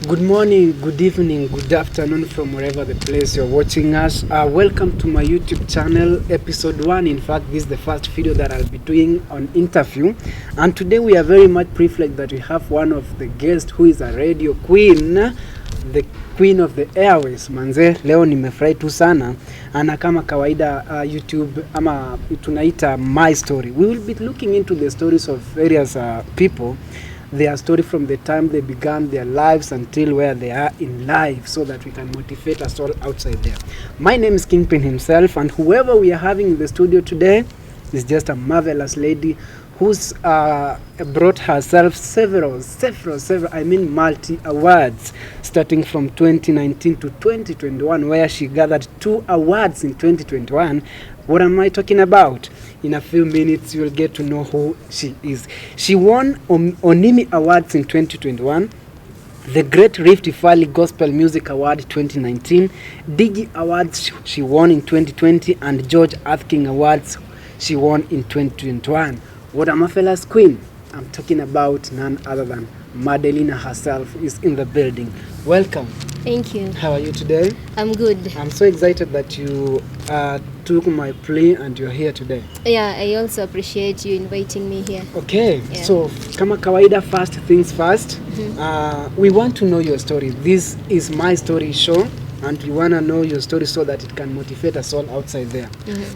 Good morning, good evening, good afternoon from wherever the place you're watching us. Welcome to my YouTube channel, episode 1. In fact, this is the first video that I'll be doing on interview. And today we are very much privileged that we have one of the guests who is a radio queen, the queen of the airways. Manze, leo nimefurahi tu sana. Ana kama kawaida YouTube ama tunaita My Story. We will be looking into the stories of various people, their story from the time they began their lives until where they are in life, so that we can motivate us all outside there. My name is Kingpin himself, and whoever we are having in the studio today is just a marvelous lady who's brought herself several, multi awards, starting from 2019 to 2021, where she gathered 2 awards in 2021. What am I talking about? In a few minutes, you'll get to know who she is. She won Onimi Awards in 2021, the Great Rift Valley Gospel Music Award 2019, Digi Awards she won in 2020, and George King Awards she won in 2021. What am I fellas queen? I'm talking about none other than Madelina herself is in the building. Welcome. Thank you. How are you today? I'm good. I'm so excited that you took my plea and you're here today. Yeah, I also appreciate you inviting me here. Okay, yeah. So kama kawaida, first things first, we want to know your story. This is My Story show, and we want to know your story so that it can motivate us all outside there.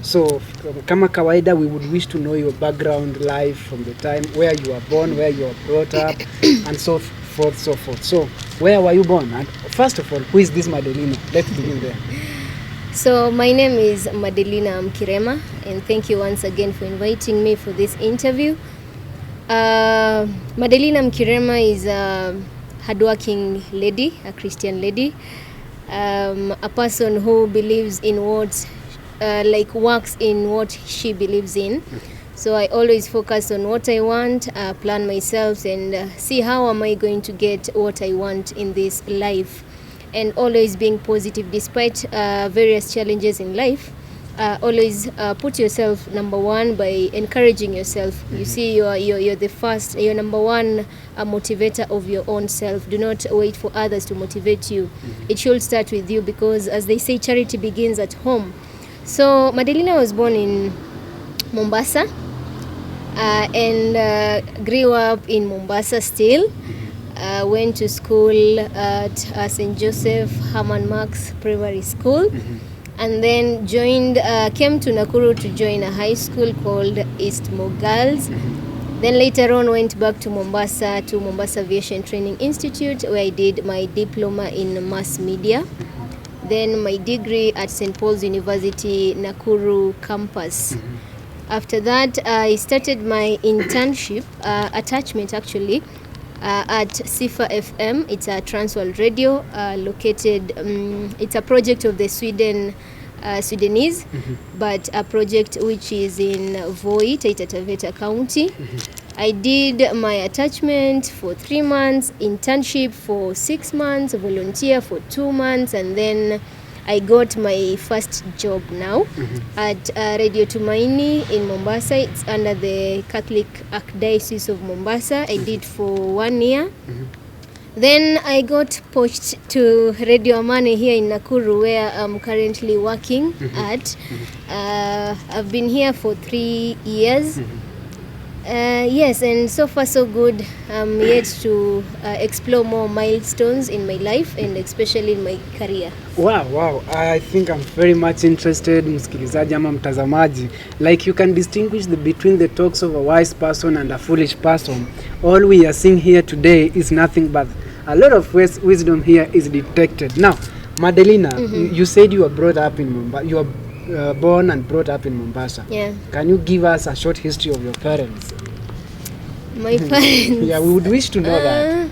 So kama kawaida, we would wish to know your background, life from the time where you were born, where you were brought up, and so forth. So where were you born? And first of all, who is this Madelina? Let's begin there. So my name is Madelina Mkirema, and thank you once again for inviting me for this interview. Madelina Mkirema is a hardworking lady, a Christian lady, a person who believes in what, works in what she believes in. So I always focus on what I want, plan myself, and see how am I going to get what I want in this life. And always being positive despite various challenges in life. Always put yourself number one by encouraging yourself. You see, you're the first, you're number one motivator of your own self. Do not wait for others to motivate you. It should start with you, because as they say, charity begins at home. So Madelina was born in Mombasa and grew up in Mombasa still. Went to school at St. Joseph Herman Marx Primary School, and then came to Nakuru to join a high school called Eastmore Girls. Then later on went back to Mombasa Aviation Training Institute, where I did my diploma in mass media. Then my degree at St. Paul's University Nakuru campus. After that, I started my internship, attachment actually, at Sifa FM. It's a Transworld radio located, it's a project of the Sudanese, but a project which is in Voi, Taita Taveta County. I did my attachment for 3 months, internship for 6 months, volunteer for 2 months, and then I got my first job now at Radio Tumaini in Mombasa. It's under the Catholic Archdiocese of Mombasa. I did for 1 year. Then I got poached to Radio Amani here in Nakuru, where I'm currently working at. I've been here for 3 years. Yes, and so far so good. I'm yet to explore more milestones in my life, and especially in my career. Wow. I think I'm very much interested, msikilizaji ama mtazamaji. Like, you can distinguish between the talks of a wise person and a foolish person. All we are seeing here today is nothing but a lot of wisdom here is detected. Now, Madelina, you said you were brought up in Mombasa. You were born and brought up in Mombasa. Yeah. Can you give us a short history of your parents? My parents? Yeah, we would wish to know that.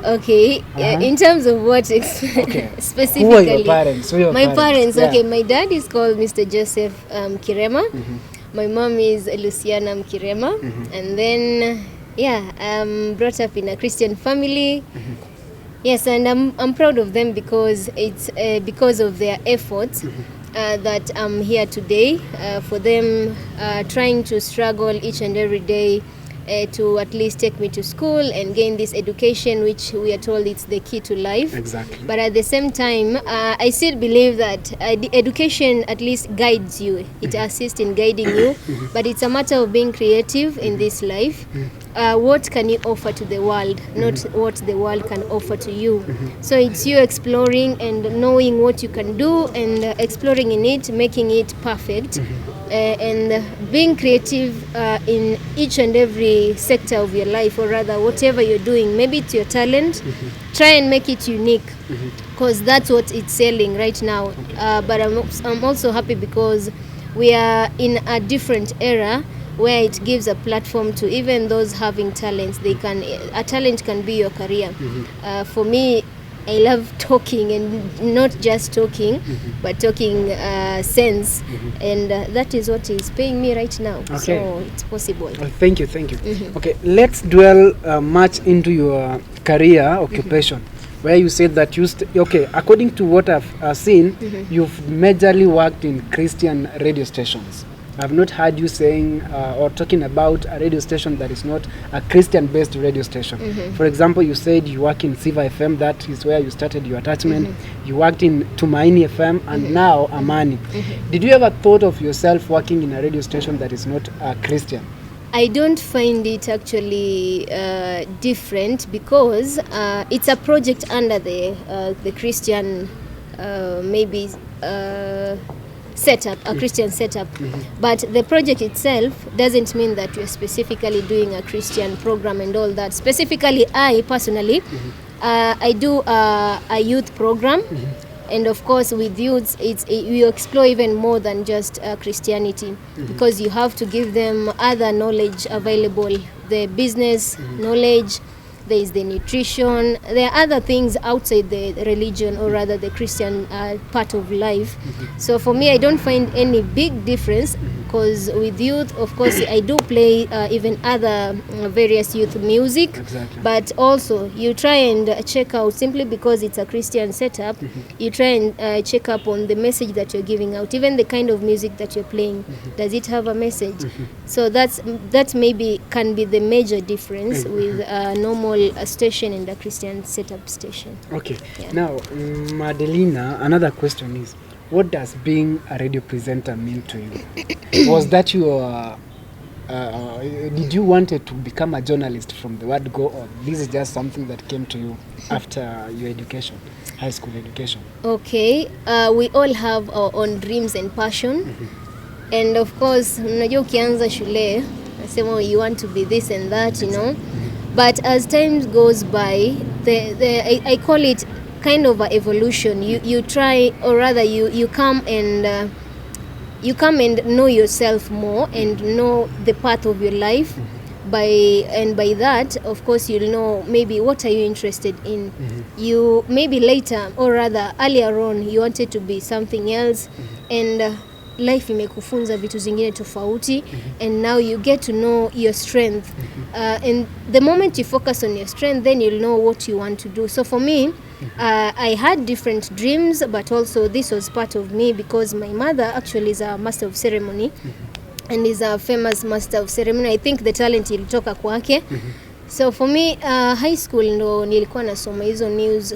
Okay, in terms of what specifically? Who are your parents? My parents, okay, my dad is called Mr. Joseph Kirema. My mom is Luciana Mkirema. And then, I'm brought up in a Christian family. Yes, and I'm proud of them, because it's because of their efforts that I'm here today. For them, trying to struggle each and every day to at least take me to school and gain this education, which we are told it's the key to life. Exactly. But at the same time, I still believe that education at least guides you. It assists in guiding you, but it's a matter of being creative in this life. What can you offer to the world, not what the world can offer to you. So it's you exploring and knowing what you can do and exploring in it, making it perfect. And being creative in each and every sector of your life, or rather whatever you're doing, maybe it's your talent, try and make it unique, because that's what it's selling right now. But I'm also happy because we are in a different era where it gives a platform to even those having talents. A talent can be your career. For me, I love talking, and not just talking, but talking sense, and that is what is paying me right now. Okay. So it's possible. Oh, thank you. Okay, let's dwell much into your career occupation, where you said that according to what I've seen, you've majorly worked in Christian radio stations. I've not heard you saying or talking about a radio station that is not a Christian-based radio station. For example, you said you work in Siva FM, that is where you started your attachment. You worked in Tumaini FM and now Amani. Did you ever thought of yourself working in a radio station that is not Christian? I don't find it actually different, because it's a project under the Christian maybe setup, a Christian setup. But the project itself doesn't mean that we're specifically doing a Christian program and all that. Specifically, I personally, I do a youth program. And of course, with youths, you explore even more than just Christianity, because you have to give them other knowledge available, the business knowledge, there is the nutrition, there are other things outside the religion, or rather the Christian part of life. So for me, I don't find any big difference, because with youth, of course, I do play even other various youth music. Exactly. But also you try and check out, simply because it's a Christian setup, you try and check up on the message that you're giving out, even the kind of music that you're playing. Does it have a message? So that's maybe can be the major difference with a normal station and a Christian setup station. Okay. Yeah. Now, Madelina, another question is, what does being a radio presenter mean to you? Was that your did you wanted to become a journalist from the word go, or this is just something that came to you after your education, high school education? Okay, we all have our own dreams and passion. And of course, unajua ukianza shule, nasema you want to be this and that, you know. But as time goes by, I call it kind of an evolution. You try, or rather you come and know yourself more and know the path of your life. By that, of course, you'll know maybe what are you interested in. You maybe later, or rather earlier on, you wanted to be something else, and life imekufunza vitu zingine tofauti, and now you get to know your strength. And the moment you focus on your strength, then you'll know what you want to do. So for me, I had different dreams, but also this was part of me, because my mother actually is a master of ceremony, and is a famous master of ceremony. I think the talent ilitoka kwake. So for me, high school ndo nilikuwa nasoma hizo news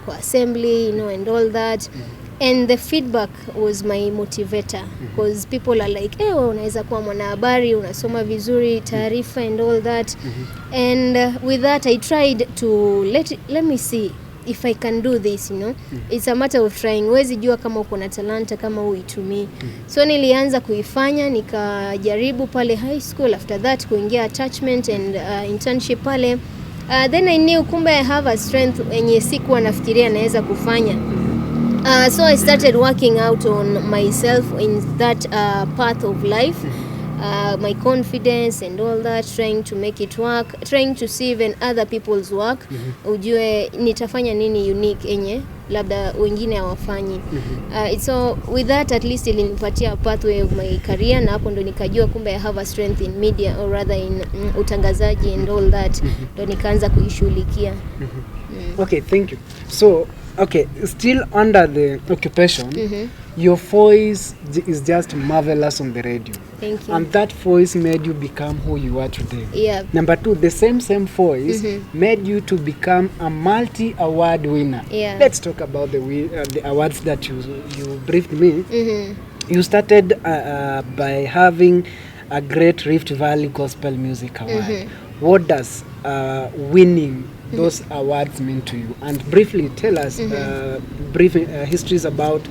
kwa assembly, you know, and all that. And the feedback was my motivator, because people are like, hey, unaweza kuwa mwanahabari, unasoma vizuri, taarifa and all that. And with that, I tried to let me see if I can do this, you know. It's a matter of trying. Huwezi jua kama uko na talanta kama uitumii. So nilianza kuifanya, nikajaribu pale high school, after that kuingia attachment and internship pale. Then I knew kumbe I have a strength enye sikuwa nafikiria naweza kufanya. So I started working out on myself in that path of life, my confidence and all that, trying to make it work, trying to see even other people's work. Ujue nitafanya nini unique enye labda wengine hawafanyi. So with that, at least ilinipatia a pathway of my career, na hapo ndo nikajua kumbe I have a strength in media, or rather in utangazaji and all that, ndo nikaanza kuishughulikia. Okay, thank you. So okay, still under the occupation, Your voice is just marvelous on the radio. Thank you. And that voice made you become who you are today. Yeah. Number two, the same voice made you to become a multi-award winner. Yeah. Let's talk about the awards that you briefed me. You started by having a Great Rift Valley Gospel Music Award. What does winning those awards mean to you? And briefly tell us brief histories about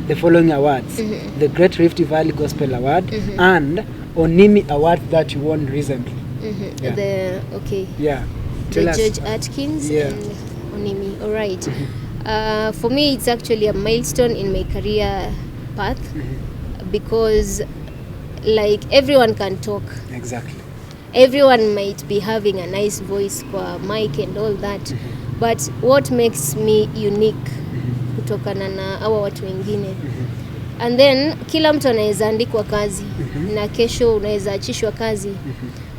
the following awards: the Great Rift Valley Gospel Award and Onimi Award that you won recently. Yeah. Tell the us. George Atkins and Onimi. All right. For me, it's actually a milestone in my career path because, like, everyone can talk. Exactly. Everyone might be having a nice voice kwa mic and all that, but what makes me unique kutokana na hawa watu wengine, and then kila mtu anaweza andikwa kazi na kesho unaweza achishwa kazi,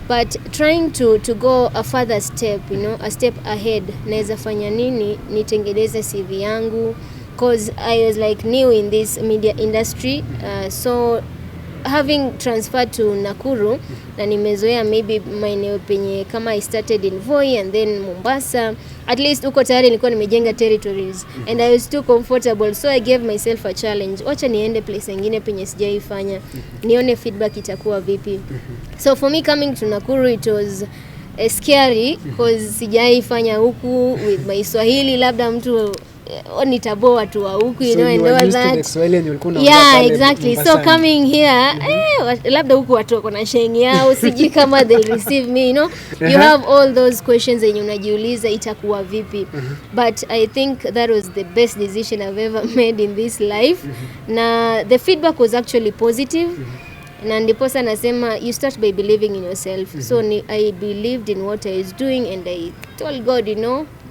but trying to go a further step, a step ahead, naweza fanya nini nitengeneze CV yangu, because I was like new in this media industry, so having transferred to Nakuru na nimezoea maybe maeneo penye kama I started in Voi and then Mombasa, at least uko tayari nilikuwa nimejenga territories and I was too comfortable, so I gave myself a challenge, wacha niende place nyingine penye sijaifanya nione feedback itakuwa vipi. So for me coming to Nakuru, it was scary because sijaifanya huku with my Swahili, labda mtu nitaboa tu wa huku, so and all that. Yeah, exactly. So coming here, labda huku watu wako na shengi yao, siji kama they receive me, you have all those questions and unajiuliza itakuwa vipi. But I think that was the best decision I've ever made in this life. Na the feedback was actually positive. Na ndiposa nasema you start by believing in yourself. So I believed in what I was doing and I told God,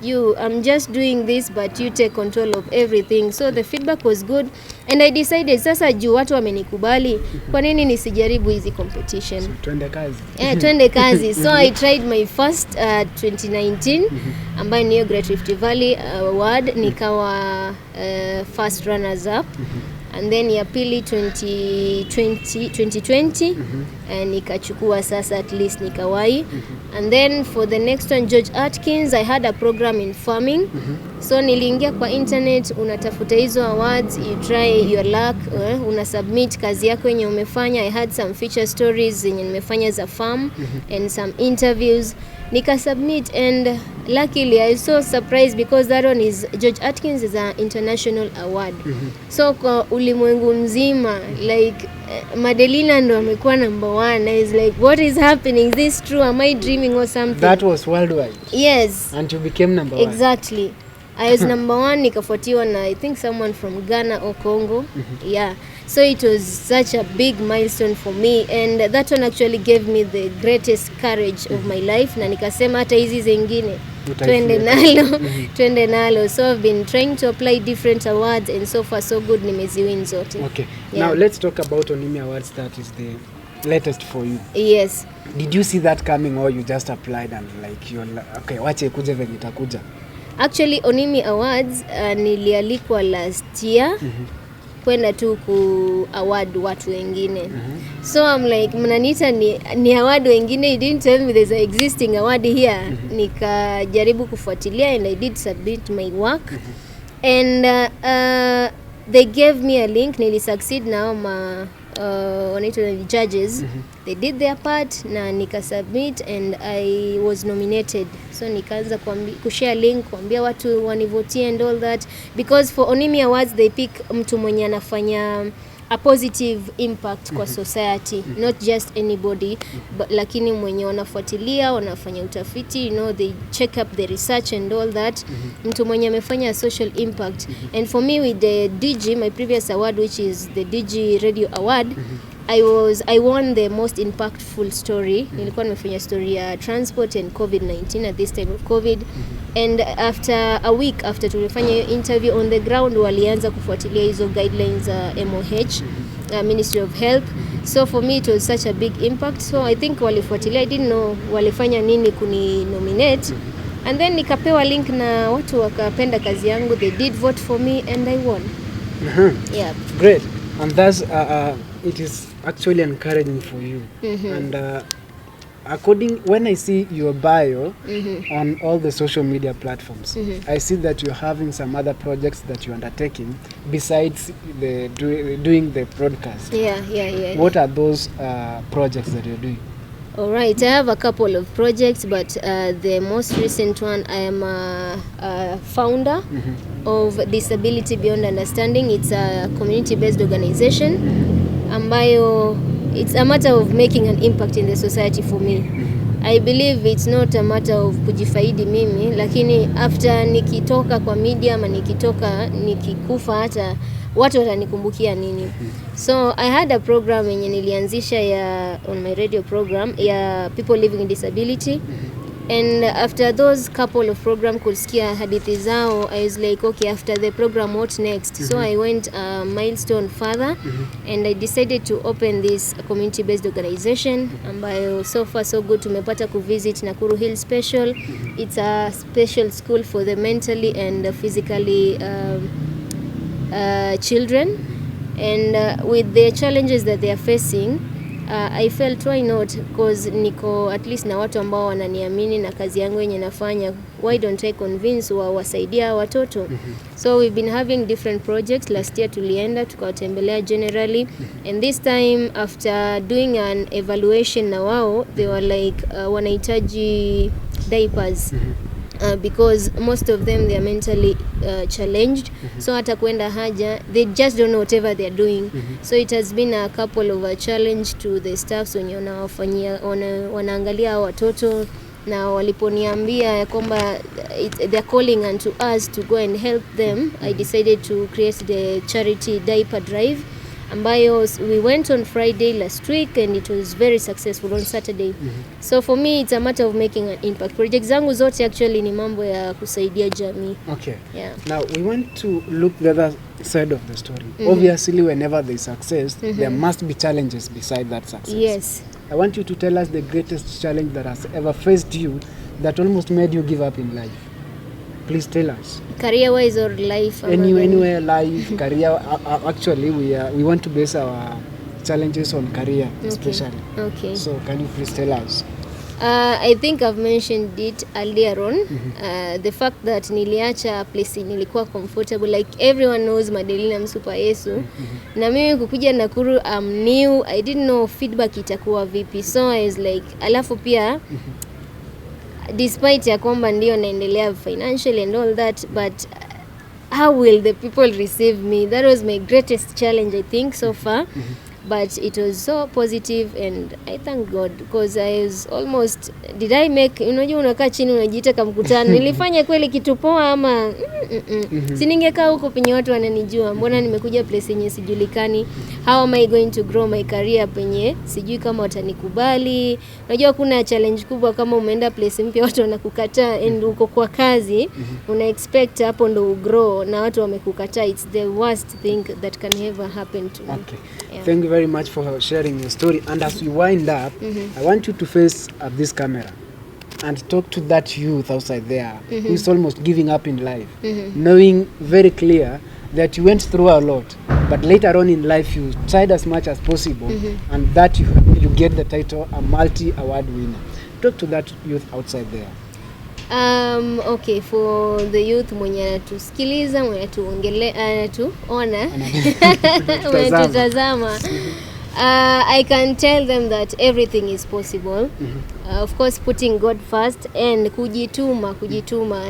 I'm just doing this, but you take control of everything. So the feedback was good and I decided sasa juu watu wamenikubali, kwa nini nisijaribu hizi competition? So, twende kazi. Twende kazi. So I tried my first 2019 ambayo ni Great Rift Valley Award, nikawa first runners up. And then ya pili 2020 nikachukua sasa, at least nikawai. And then for the next one, George Atkins, I had a program in farming. So niliingia kwa internet, unatafuta hizo awards, you try your luck, una submit kazi yako yenye umefanya. I had some feature stories zenye nimefanya za farm and some interviews. Nika submit and luckily I was so surprised because that one is George Atkins is an international award. So kwa ulimwengu mzima, like Madelina ndo amekuwa number 1. I was like, what is happening? Is this true? Am I dreaming or something? That was worldwide. Yes. And you became number 1. Exactly. I was number 1, nikafuatiwa na I think someone from Ghana or Congo. Yeah. So it was such a big milestone for me and that one actually gave me the greatest courage of my life, na nikasema hata hizi zingine twende nalo. So I've been trying to apply different awards and so far so good, nimeziwin zote. Okay. Yeah. Now let's talk about Onimi Awards, that is the latest for you. Yes. Did you see that coming or you just applied and like you're okay, wache kuje venye itakuja? Actually Onimi Awards nilialikwa last year kwenda tu ku award watu wengine. So I'm like, mnaniita ni award wengine, you didn't tell me there's an existing award here. Nikajaribu kufuatilia and I did submit my work and they gave me a link. Nili succeed now wanaitwa the judges. They did their part na nika submit and I was nominated. So nikaanza kushare link, kuambia watu wanivotie and all that, because for Onimi Awards they pick mtu mwenye anafanya a positive impact kwa society, not just anybody, but lakini mwenye wanafuatilia, wanafanya utafiti, they check up the research and all that. Mtu mwenye amefanya social impact. And for me with the DG, my previous award, which is the DG Radio Award, I won the most impactful story. Nilikuwa nimefanya story ya transport and COVID-19 at this time of COVID. And after a week after tulifanya hiyo interview on the ground, walianza kufuatilia hizo guidelines MOH, Ministry of Health. So for me it was such a big impact. So I think walifuatilia, I didn't know walifanya nini kuni nominate. And then nikapewa link na watu wakapenda kazi yangu. They did vote for me and I won. Yeah. Great. And that's it is actually encouraging for you. And when I see your bio on all the social media platforms, I see that you're having some other projects that you're undertaking besides doing the broadcast. Yeah. What are those projects that you're doing? All right, I have a couple of projects, but the most recent one, I am a founder of Disability Beyond Understanding. It's a community-based organization ambayo it's a matter of making an impact in the society for me. I believe it's not a matter of kujifaidi mimi, lakini after nikitoka kwa media ama nikikufa hata watu watanikumbukia nini. So I had a program yenye nilianzisha on my radio program ya people living in disability. And after those couple of program kusikia hadithi zao, I was like, okay, after the program, what next? So I went a milestone further and I decided to open this community-based organization ambayo so far so good. Tumepata kuvisit Nakuru Hill Special. It's a special school for the mentally and physically children. And with the challenges that they are facing, I felt why not, because niko at least na watu ambao wananiamini na kazi yangu yenye nafanya, why don't I convince wasaidia watoto. So we've been having different projects. Last year tulienda tukawatembelea generally, and this time after doing an evaluation na wao, they were like wanahitaji diapers. Because most of them, they are mentally challenged, so hata kwenda haja, they just don't know whatever they are doing. So it has been a couple of a challenge to the staffs wenye wanaangalia watoto, na waliponiambia ya kwamba they are calling unto us to go and help them, I decided to create the charity diaper drive ambayo we went on Friday last week and it was very successful on Saturday. So for me it's a matter of making an impact. Project zangu zote actually ni mambo ya kusaidia jamii. Okay. Yeah. Now we want to look the other side of the story. Obviously whenever there is success, there must be challenges beside that success. Yes. I want you to tell us the greatest challenge that has ever faced you that almost made you give up in life. Please tell us. Career wise or life? Anywhere, life, career. Actually, we want to base our challenges on career, especially. Okay. So can you please tell us? I think I've mentioned it earlier on. The fact that niliacha place nilikuwa comfortable, like everyone knows Madelina Msupa Yesu. Na mimi kukuja Nakuru, I'm new, I didn't know feedback itakuwa vipi. So I was like, alafu pia despite ya kwamba ndio naendelea financially and all that, but how will the people receive me? That was my greatest challenge, I think, so far. But it was so positive and I thank God because I was almost, did I make, unajua unakaa chini unajiita kama mkutano, nilifanya kweli kitu poa ama si ningekaa huko penye watu wananijua, mbona nimekuja place yenye sijulikani? How am I going to grow my career penye sijui kama watanikubali? Unajua kuna challenge kubwa kama umeenda place mpya watu wanakukataa and uko kwa kazi una expect hapo ndo grow na watu wamekukataa. It's the worst thing that can ever happen to me. Okay. Yeah. Thank you very much for sharing your story. And as we wind up, I want you to face this camera and talk to that youth outside there who is almost giving up in life, knowing very clear that you went through a lot, but later on in life you tried as much as possible, and that you get the title a multi-award winner. Talk to that youth outside there. Okay, for the youth mwenye anatusikiliza, mwenye anatuona, mwenye tutazama, I can tell them that everything is possible. Of course putting God first and kujituma.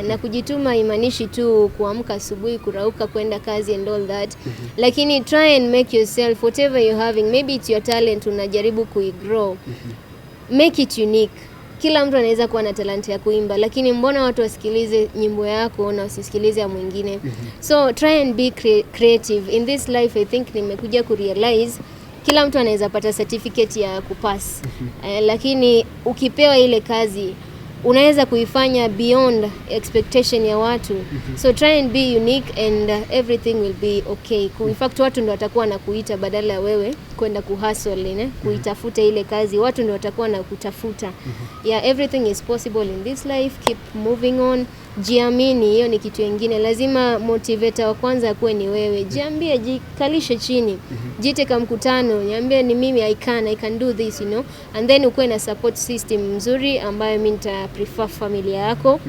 Na kujituma imanishi tu kuamka asubuhi, kurauka kwenda kazi and all that. Lakini try and make yourself, whatever you're having, maybe it's your talent, unajaribu kuigrow. Make it unique. Kila mtu anaweza kuwa na talent ya kuimba, lakini mbona watu wasikilize nyimbo yako na wasisikilize ya mwingine? So try and be creative. In this life I think nimekuja kurealize kila mtu anaweza pata certificate ya kupass. Lakini ukipewa ile kazi unaweza kuifanya beyond expectation ya watu. So try and be unique and everything will be okay. In fact watu ndio watakuwa na kuita badala ya wewe kwenda kuhustle, kuitafuta ile kazi, watu ndio watakuwa na kutafuta. Yeah, everything is possible in this life. Keep moving on. Jiamini, hiyo ni kitu kingine. Lazima motivator wa kwanza akuwe ni wewe. Jiambie, jikalishe chini. Jite kama mkutano, niambie ni mimi I can do this, And then ukuwe na support system mzuri ambayo mimi nita prefer familia yako.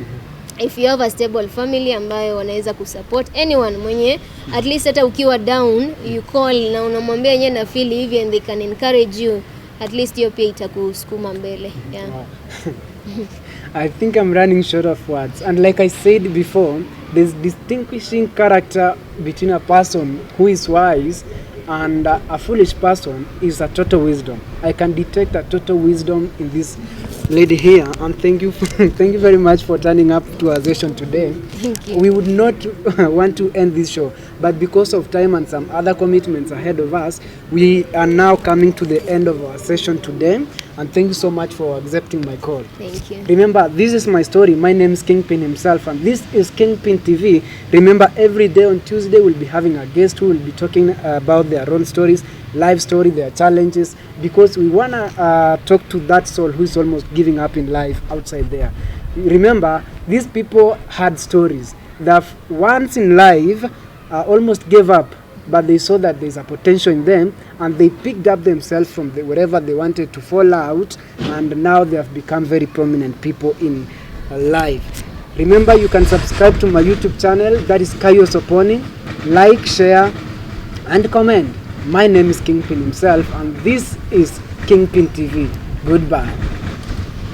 If you have a stable family ambayo wanaweza kusupport anyone mwenye at least hata ukiwa down you call na unamwambia yeye na feel hivi and they can encourage you, at least hiyo pia itakusukuma mbele. Yeah. Wow. I think I'm running short of words, and like I said before, there's distinguishing character between a person who is wise and a foolish person is a total wisdom. I can detect a total wisdom in this lady here, and thank you thank you very much for turning up to our session today. Thank you. We would not want to end this show, but because of time and some other commitments ahead of us, we are now coming to the end of our session today, and thank you so much for accepting my call. Thank you. Remember, this is my story. My name is Kingpin himself, and this is Kingpin TV. Remember, every day on Tuesday we'll be having a guest who will be talking about their own stories, life story, their challenges, because we want to talk to that soul who is almost giving up in life outside there. Remember, these people had stories that once in life almost gave up, but they saw that there's a potential in them, and they picked up themselves from wherever they wanted to fall out, and now they have become very prominent people in life. Remember, you can subscribe to my YouTube channel, that is Kayo Soponi. Like, share, and comment. My name is Kingpin himself, and this is Kingpin TV. Goodbye.